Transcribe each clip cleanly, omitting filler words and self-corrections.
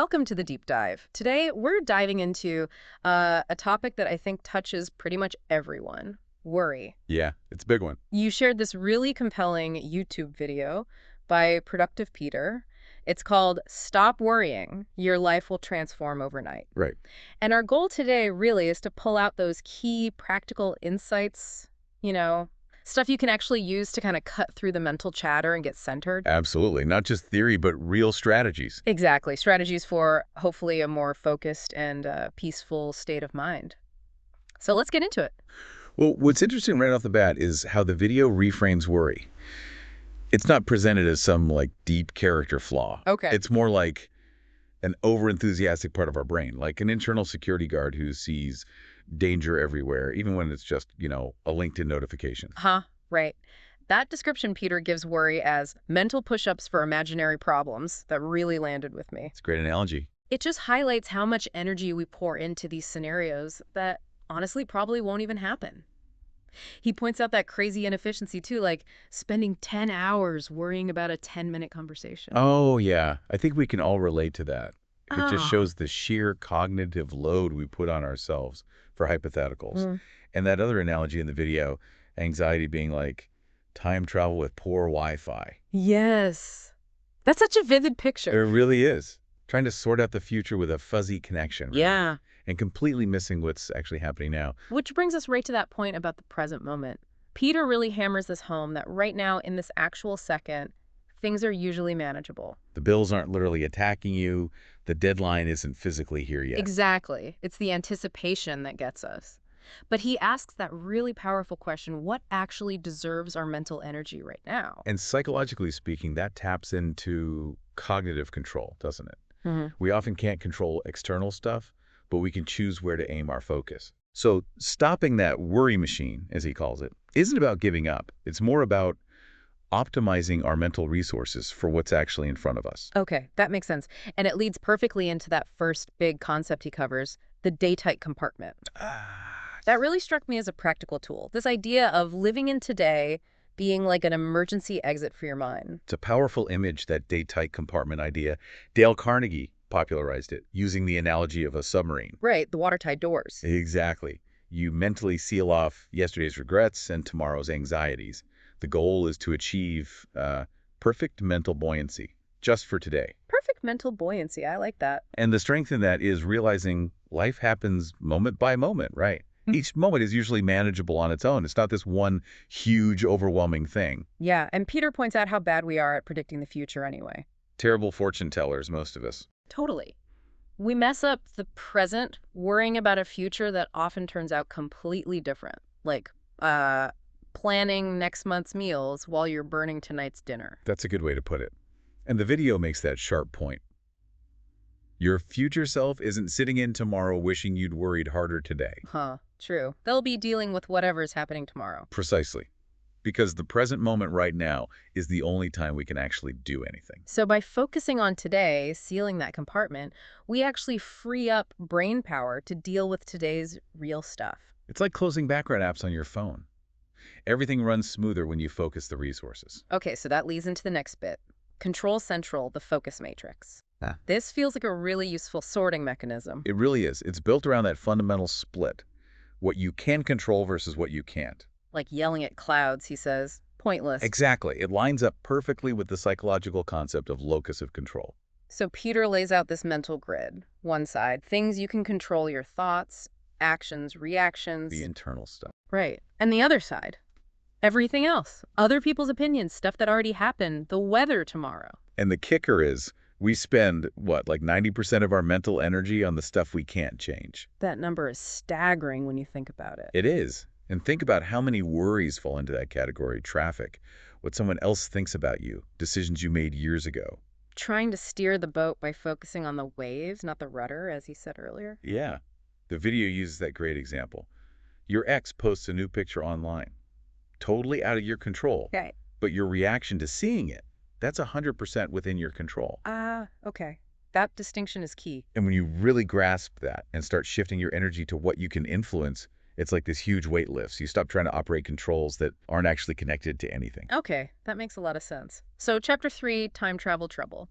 Welcome to the deep dive. Today, we're diving into a topic that I think touches pretty much everyone: worry. Yeah, it's a big one. You shared this really compelling YouTube video by Productive Peter. It's called Stop Worrying, Your Life Will Transform Overnight. Right. And our goal today really is to pull out those key practical insights, you know, stuff you can actually use to kind of cut through the mental chatter and get centered. Absolutely. Not just theory, but real strategies. Exactly. Strategies for hopefully a more focused and peaceful state of mind. So let's get into it. Well, what's interesting right off the bat is how the video reframes worry. It's not presented as some like deep character flaw. Okay. It's more like an overenthusiastic part of our brain, like an internal security guard who sees danger everywhere, even when it's just, a LinkedIn notification. Huh, right. That description Peter gives worry as mental push-ups for imaginary problems that really landed with me. It's a great analogy. It just highlights how much energy we pour into these scenarios that honestly probably won't even happen. He points out that crazy inefficiency too, like spending 10 hours worrying about a 10-minute conversation. Oh, yeah. I think we can all relate to that. It just Ah. shows the sheer cognitive load we put on ourselves for hypotheticals. Mm. And that other analogy in the video, anxiety being like time travel with poor Wi-Fi. Yes. That's such a vivid It picture. really is. Trying to sort out the future with a fuzzy connection, right? Yeah. And completely missing what's actually happening now. Which brings us right to that point about the present moment. Peter really hammers this home that right now, in this actual second, things are usually manageable. The bills aren't literally attacking you. The deadline isn't physically here yet. Exactly. It's the anticipation that gets us. But he asks that really powerful question: what actually deserves our mental energy right now? And psychologically speaking, that taps into cognitive control, doesn't it? Hmm. We often can't control external stuff, but we can choose where to aim our focus. So stopping that worry machine, as he calls it, isn't about giving up. It's more about optimizing our mental resources for what's actually in front of us. Okay, that makes sense. And it leads perfectly into that first big concept he covers: the daytight compartment. Ah, That really struck me as a practical tool. This idea of living in today being like an emergency exit for your mind. it's a powerful image, that daytight compartment idea. Dale Carnegie popularized it, using the analogy of a submarine. Right, the watertight doors. Exactly. You mentally seal off yesterday's regrets and tomorrow's anxieties. The goal is to achieve perfect mental buoyancy just for today. Perfect mental buoyancy. I like that. And the strength in that is realizing life happens moment by moment, right? Each moment is usually manageable on its own. It's not this one huge, overwhelming thing. Yeah, and Peter points out how bad we are at predicting the future anyway. Terrible fortune tellers, most of us. Totally. We mess up the present worrying about a future that often turns out completely different. Like, planning next month's meals while you're burning tonight's dinner. That's a good way to put it. And the video makes that sharp point. Your future self isn't sitting in tomorrow wishing you'd worried harder today. Huh, true. They'll be dealing with whatever's happening tomorrow. Precisely. Because the present moment right now is the only time we can actually do anything. So by focusing on today, sealing that compartment, we actually free up brain power to deal with today's real stuff. It's like closing background apps on your phone. Everything runs smoother when you focus the resources. Okay, so that leads into the next bit. Control Central, the focus matrix. Ah. This feels like a really useful sorting mechanism. It really is. It's built around that fundamental split. What you can control versus what you can't. Like yelling at clouds, he says. Pointless. Exactly. It lines up perfectly with the psychological concept of locus of control. So Peter lays out this mental grid. One side, things you can control: your thoughts, actions, reactions. The internal stuff. Right. And the other side, everything else. Other people's opinions, stuff that already happened, the weather tomorrow. And the kicker is, we spend, what, like 90% of our mental energy on the stuff we can't change. That number is staggering when you think about it. It is. And think about how many worries fall into that category. Traffic, what someone else thinks about you, decisions you made years ago. Trying to steer the boat by focusing on the waves, not the rudder, as he said earlier. Yeah. The video uses that great example. Your ex posts a new picture online. Totally out of your control. Right. But your reaction to seeing it, that's 100% within your control. Okay. That distinction is key. And when you really grasp that and start shifting your energy to what you can influence, it's like this huge weight lifts. You stop trying to operate controls that aren't actually connected to anything. Okay, that makes a lot of sense. So chapter 3, time travel trouble.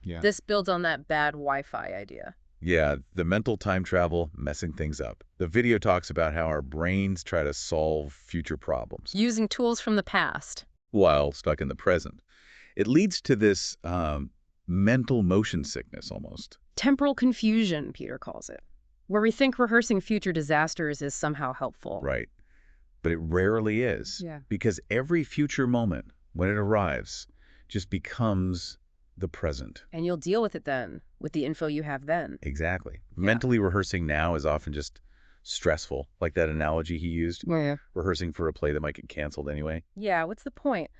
Yeah. This builds on that bad Wi-Fi idea. Yeah, the mental time travel messing things up. The video talks about how our brains try to solve future problems Using tools from the past. while stuck in the present. It leads to this mental motion sickness almost. Temporal confusion, Peter calls it, where we think rehearsing future disasters is somehow helpful. Right. But it rarely is. Yeah. Because every future moment, when it arrives, just becomes the present. And you'll deal with it then, with the info you have then. Exactly. Yeah. Mentally rehearsing now is often just stressful, like that analogy he used, Yeah. rehearsing for a play that might get canceled anyway. Yeah, what's the point?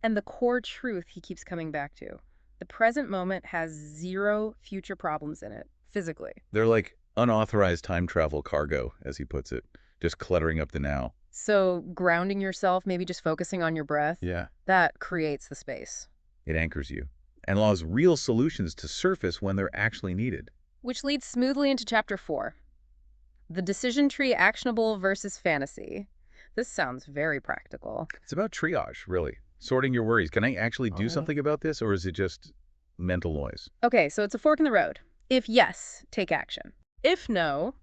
And the core truth he keeps coming back to. The present moment has zero future problems in it, physically. They're like unauthorized time travel cargo, as he puts it, just cluttering up the now. So grounding yourself, maybe just focusing on your breath, Yeah. that creates the space. It anchors you and allows real solutions to surface when they're actually needed. Which leads smoothly into chapter 4. The decision tree actionable versus fantasy. This sounds very practical. It's about triage, really. Sorting your worries. Can I actually do something about this, or is it just mental noise? Okay, so it's a fork in the road. If yes, take action. If no,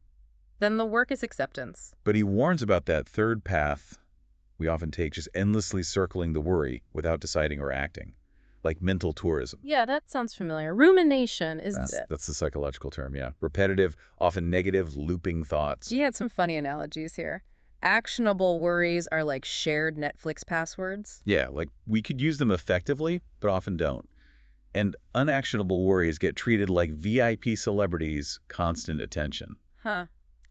then the work is acceptance. But he warns about that third path we often take, just endlessly circling the worry without deciding or acting, like mental tourism. Yeah, that sounds familiar. Rumination, isn't it? That's the psychological term, yeah. Repetitive, often negative, looping thoughts. You had some funny analogies here. Actionable worries are like shared Netflix passwords. Yeah, like we could use them effectively, but often don't. And unactionable worries get treated like VIP celebrities, constant attention. Huh.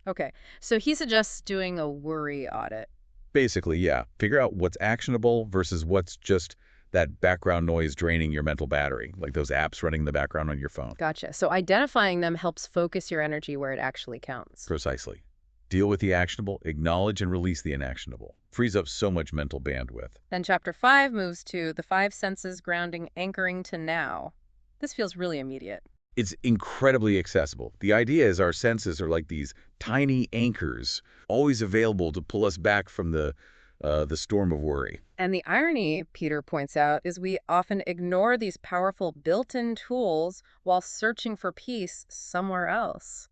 Okay, so he suggests doing a worry audit. Basically, yeah. Figure out what's actionable versus what's just that background noise draining your mental battery, like those apps running in the background on your phone. Gotcha. So identifying them helps focus your energy where it actually counts. Precisely. Deal with the actionable, acknowledge and release the inactionable. Frees up so much mental bandwidth. Then chapter 5 moves to the 5 senses grounding anchoring to now. This feels really immediate. It's incredibly accessible. The idea is our senses are like these tiny anchors, always available to pull us back from the storm of worry. And the irony, Peter points out, is we often ignore these powerful built-in tools while searching for peace somewhere else.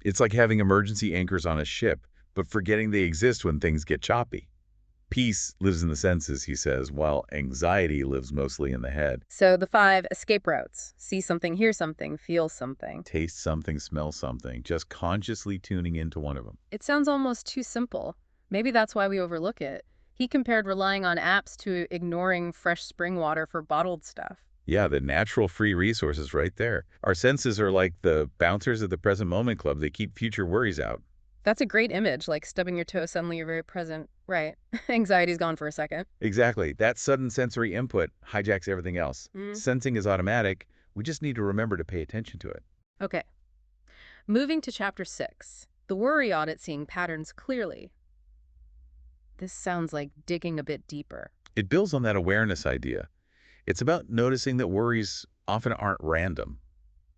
It's like having emergency anchors on a ship, but forgetting they exist when things get choppy. Peace lives in the senses, he says, while anxiety lives mostly in the head. So the 5 escape routes: see something, hear something, feel something. Taste something, smell something, just consciously tuning into one of them. It sounds almost too simple. Maybe that's why we overlook it. He compared relying on apps to ignoring fresh spring water for bottled stuff. Yeah, the natural free resources right there. Our senses are like the bouncers at the present moment club. They keep future worries out. That's a great image, like stubbing your toe, suddenly you're very present. Right. Anxiety's gone for a second. Exactly. That sudden sensory input hijacks everything else. Sensing is automatic. We just need to remember to pay attention to it. Okay. Moving to chapter 6. The worry audit, seeing patterns clearly. This sounds like digging a bit deeper. It builds on that awareness idea. It's about noticing that worries often aren't random.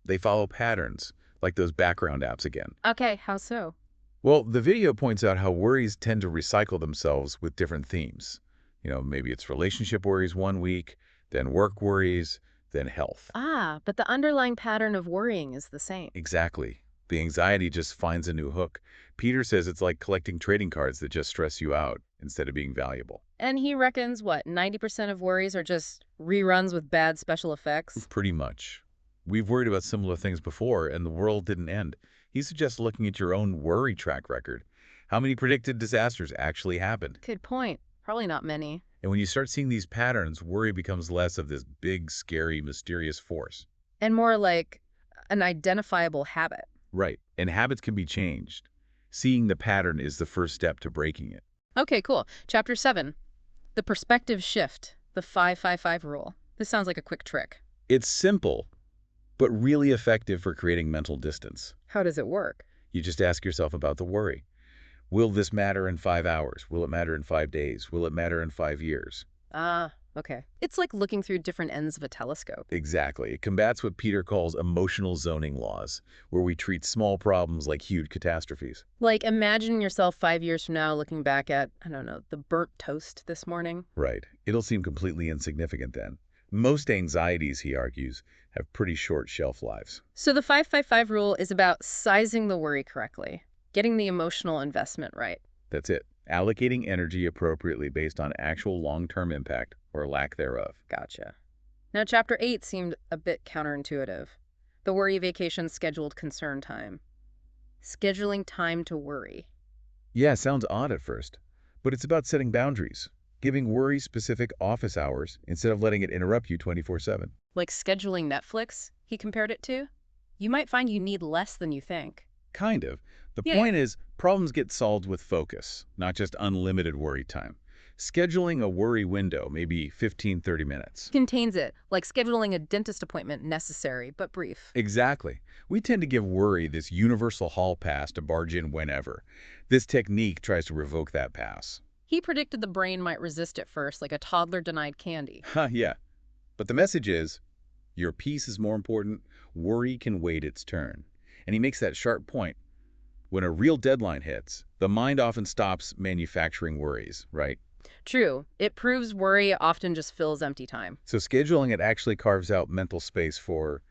They follow patterns, like those background apps again. Okay, how so? Well, the video points out how worries tend to recycle themselves with different themes. Maybe it's relationship worries one week, then work worries, then health. Ah, but the underlying pattern of worrying is the same. Exactly. The anxiety just finds a new hook. Peter says it's like collecting trading cards that just stress you out instead of being valuable. And he reckons, what, 90% of worries are just reruns with bad special effects? Pretty much. We've worried about similar things before, and the world didn't end. He suggests looking at your own worry track record. How many predicted disasters actually happened? Good point. Probably not many. And when you start seeing these patterns, worry becomes less of this big, scary, mysterious force. And more like an identifiable habit. Right. And habits can be changed. Seeing the pattern is the first step to breaking it. Okay, cool. Chapter 7. The perspective shift. The 5-5-5 rule. This sounds like a quick trick. It's simple, but really effective for creating mental distance. How does it work? You just ask yourself about the worry. Will this matter in 5 hours? Will it matter in 5 days? Will it matter in 5 years? Ah, okay. It's like looking through different ends of a telescope. Exactly. It combats what Peter calls emotional zoning laws, where we treat small problems like huge catastrophes. Like imagining yourself 5 years from now looking back at, I don't know, the burnt toast this morning. Right. It'll seem completely insignificant then. Most anxieties, he argues, have pretty short shelf lives. So the 555 rule is about sizing the worry correctly, getting the emotional investment right. That's it. Allocating energy appropriately based on actual long-term impact or lack thereof. Gotcha. Now, Chapter 8 seemed a bit counterintuitive. The worry vacation scheduled concern time. Scheduling time to worry. Yeah, sounds odd at first, but it's about setting boundaries, giving worry-specific office hours instead of letting it interrupt you 24/7. Like scheduling Netflix, he compared it to. You might find you need less than you think. Kind of. The Yeah. point is, problems get solved with focus, not just unlimited worry time. Scheduling a worry window, maybe 15, 30 minutes. Contains it, like scheduling a dentist appointment necessary but brief. Exactly. We tend to give worry this universal hall pass to barge in whenever. This technique tries to revoke that pass. He predicted the brain might resist at first, like a toddler denied candy. Yeah. But the message is, your peace is more important, worry can wait its turn. And he makes that sharp point. When a real deadline hits, the mind often stops manufacturing worries, right? True, it proves worry often just fills empty time. So scheduling it actually carves out mental space for,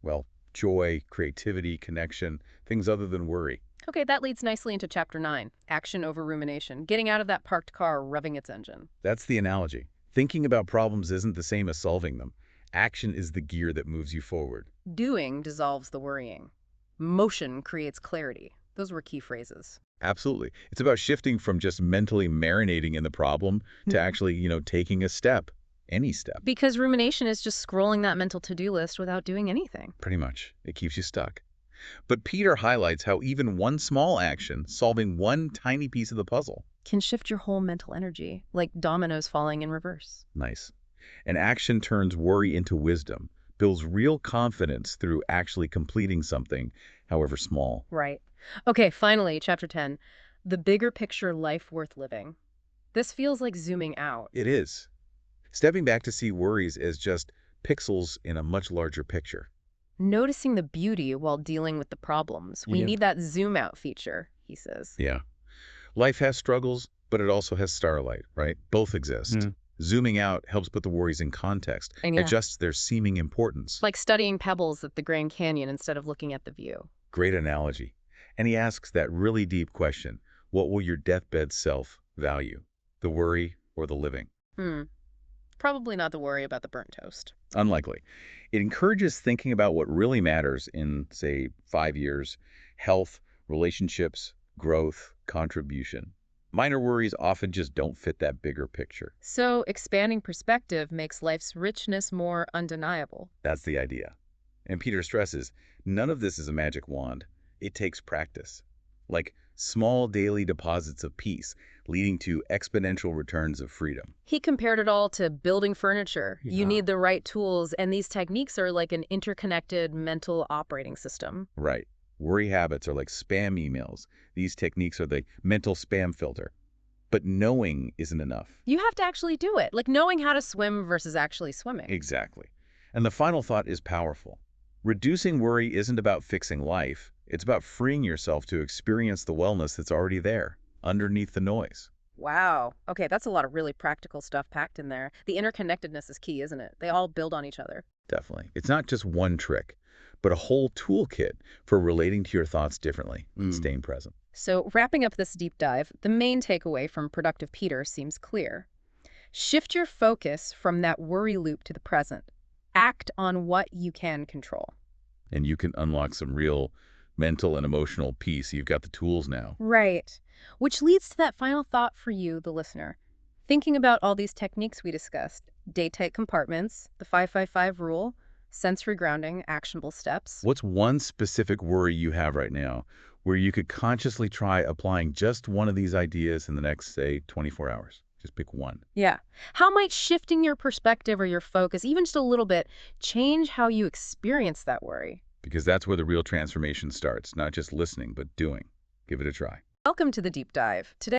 well, joy, creativity, connection, things other than worry. Okay, that leads nicely into Chapter 9, action over rumination, getting out of that parked car revving its engine. That's the analogy. Thinking about problems isn't the same as solving them. Action is the gear that moves you forward. Doing dissolves the worrying. Motion creates clarity. Those were key phrases. Absolutely. It's about shifting from just mentally marinating in the problem to actually, taking a step, any step. Because rumination is just scrolling that mental to-do list without doing anything. Pretty much. It keeps you stuck. But Peter highlights how even one small action, solving one tiny piece of the puzzle. Can shift your whole mental energy, like dominoes falling in reverse. Nice. An action turns worry into wisdom, builds real confidence through actually completing something, however small. Right. Okay, finally, Chapter 10, the bigger picture life worth living. This feels like zooming out. It is. Stepping back to see worries as just pixels in a much larger picture. Noticing the beauty while dealing with the problems. We Yeah. need that zoom out feature, he says. Yeah. Life has struggles, but it also has starlight, right? Both exist. Zooming out helps put the worries in context, And yeah, adjusts their seeming importance. like studying pebbles at the Grand Canyon instead of looking at the view. Great analogy. And he asks that really deep question, what will your deathbed self value? The worry or the living? Probably not the worry about the burnt toast. Unlikely. It encourages thinking about what really matters in, say, 5 years: health, relationships, growth, contribution. Minor worries often just don't fit that bigger picture. So expanding perspective makes life's richness more undeniable. That's the idea. And Peter stresses, none of this is a magic wand. It takes practice. Like small daily deposits of peace, leading to exponential returns of freedom. He compared it all to building furniture. You Yeah. need the right tools, and these techniques are like an interconnected mental operating system. Right. Worry habits are like spam emails. These techniques are the mental spam filter. But knowing isn't enough. You have to actually do it, like knowing how to swim versus actually swimming. Exactly. And the final thought is powerful. Reducing worry isn't about fixing life. It's about freeing yourself to experience the wellness that's already there, underneath the noise. Wow. Okay, that's a lot of really practical stuff packed in there. The interconnectedness is key, isn't it? They all build on each other. Definitely. It's not just one trick, but a whole toolkit for relating to your thoughts differently, staying present. So, wrapping up this deep dive, the main takeaway from Productive Peter seems clear. Shift your focus from that worry loop to the present. Act on what you can control. And you can unlock some real mental and emotional peace. You've got the tools now. Right. Which leads to that final thought for you, the listener. Thinking about all these techniques we discussed, day-tight compartments, the 555 rule, sensory grounding, actionable steps. What's one specific worry you have right now where you could consciously try applying just one of these ideas in the next, say, 24 hours? Just pick one. Yeah. How might shifting your perspective or your focus, even just a little bit, change how you experience that worry? Because that's where the real transformation starts, not just listening, but doing. Give it a try. Welcome to the deep dive. Today,